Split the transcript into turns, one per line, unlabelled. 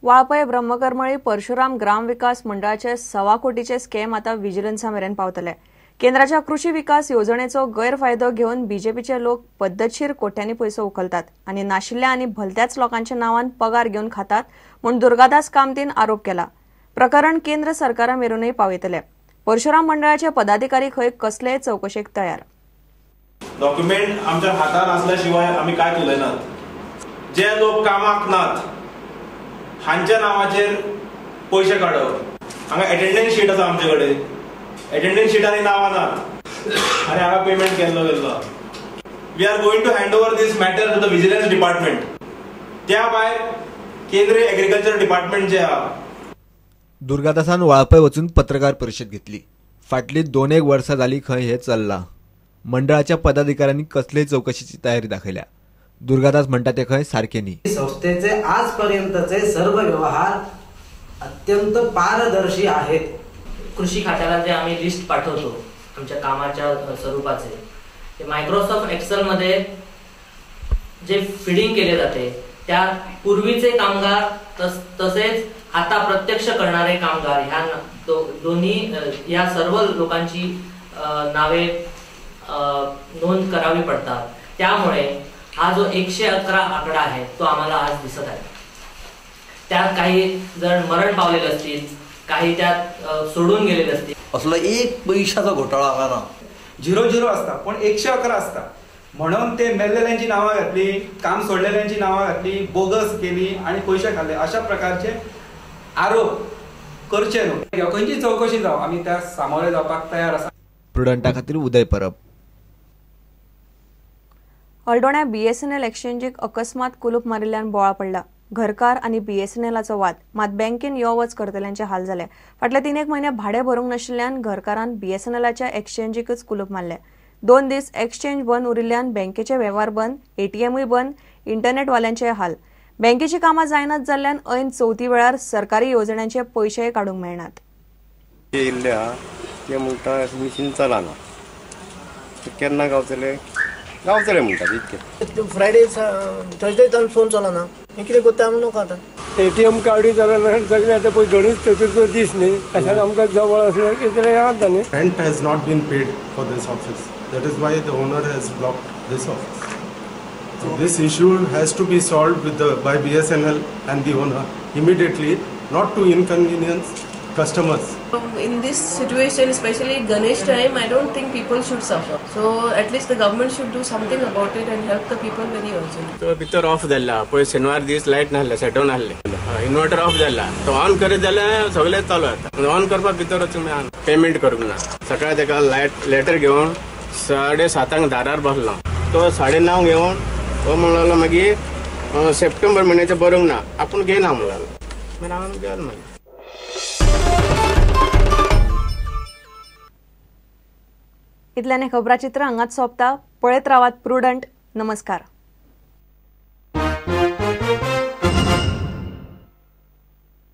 वाळपय ब्रह्मकर्मळी परशुराम ग्राम विकास मंडळाचे 1.25 कोटीचे स्कॅम आता विजिलन्सा मेरेन पावतले। केंद्राच्या कृषी विकास योजनेचो गैरफायदो घेवन बीजेपीचे लोक पद्धतशीर कोट्यांनी पैसो उखलतात आणि नाशिल्ल्या आणि भलत्याच लोकांच्या नावान पगार घेवन खातात म्हूण दुर्गादास कामतीन आरोप केला। प्रकरण केंद्र सरकारा मेरेनूय पावयतले। परशुराम मंडळाचे पदाधिकारी खंय कसलेय चौकशेक तयार।
डॉक्युमेंट आमच्या हातात असल्याशिवाय आम्ही काय केलेनात। जे लोक कामाक नात हांच्या नावाचेर पैसे काढप। हांगा अटेंडन्स शीट आसा आमचे अटेंडन्स शीटांनी नावां नात आनी हांगा पेमेंट केल्लो गेल्लो। We are going to hand over this matter to the vigilance department. त्या भायर केंद्रीय एग्रीकल्चर डिपार्टमेंट जे आहा।
दुर्गादासान वाळपय वचून पत्रकार परिषद घेतली। फाटली 2-1 वर्सां जाली खंय हे चल्लां। मंडळाच्या पदाधिकाऱ्यांनी कसलेय चौकशीची तयारी दाखयल्या। दुर्गादास म्हणटा ते खंय सारखे न्ही।
संस्थेचे आजपर्यंतचे सर्व व्यवहार अत्यंत पारदर्शी आहेत।
कृषी खात्याला जे आम्ही लिस्ट पाठवतो आमच्या कामाच्या स्वरूपाचे ते मायक्रोसॉफ्ट एक्सेल मध्ये जे फीडिंग केले जाते त्या पूर्वीचे कामगार तसेच आता प्रत्यक्ष करणारे कामगार ह्या दोन्ही या सर्व लोकांची नावे नोंद करावी पडतात। त्यामुळे हा जो 111 आकडा आहे तो आम्हाला आज दिसत आहे। त्यात काही जण मरण पावलेले असतील, काही त्यात सोडून गेलेले असतील।
असलो एक पैशाचा घोटाळा हांगा ना।
00 असता पण 111 असता म्हणून ते मेल्लेल्यांची नावां घातली, काम सोडलेल्यांची नावां घातली, बोगस केली आणि पैसे खाल्ले अशा प्रकारचे आरोप करचे न्हू। खंयची चौकशी जावं आम्ही त्या सामोरे जावपाक तयार आसा।
प्रुडंटा खातीर उदय परब।
हळडोण्या बीएसएनएल एक्सचेंजीक अकस्मात कुलूप मारिल्ल्यान बोळा पडला। घरकार आणि बीएसएनएलाचो वाद मात बँकेन यो वच करतल्यांचे हाल जाले। फाटले 3 म्हयने भाडे भरूंक नाशिल्ल्यान घरकारान बीएसएनएलाच्या एक्सचेंजीकच कुलूप मारले। 2 दीस एक्सचेंज बंद उरिल्ल्यान बँकेचे वेव्हार बंद, एटीएमूय बंद, इंटरनेट वाल्यांचे हाल। बँकेची कामां जायनात जाल्ल्यान ऐन चवथी वेळार सरकारी येवजण्यांचे पैसे काडूंक मेळनात।
ते म्हणटा मिशीन चलना केन्ना गावतले गावतले म्हणटात इतके।
फ्रायडे थर्सडे फोन चलना कितें कोत्ता आमी नोको आतां।
एटीएम कार्ड जाल्यार सगळे आतां पळय गणेश चतुर्थीचो दीस न्ही अशाक आमकां जवळ आसल्यार कितें याद न्ही।
Rent has not been paid for this office. That is why the owner has blocked this office. So this issue has to be solved by BSNL and the owner immediately, not to inconvenience customers.
In this situation, especially Ganesh time, I don't think people should suffer. So at least the government should do something about it and help the people very urgently.
तो भितर of जाला पळय शेनवार दीस light नासले shutdown आसले inverter of जाला तो on करीत जाल्यार सगळे चालू जाता। ऑन करपाक भितर तुमी पेमेंट करूंक ना। सकाळी ताका लेटर घेवन 7:30 दारार बसलो तो 9:30 घेवन तो म्हणलो मागीर सप्टेंबर म्हयन्याचे बरोंक ना आपूण घेयना म्हणलो मागीर हांवें गेलो मागीर।
इतल्याने खबराचित्र हांगाच सोंपता। पळयत रावात प्रुडंट। नमस्कार।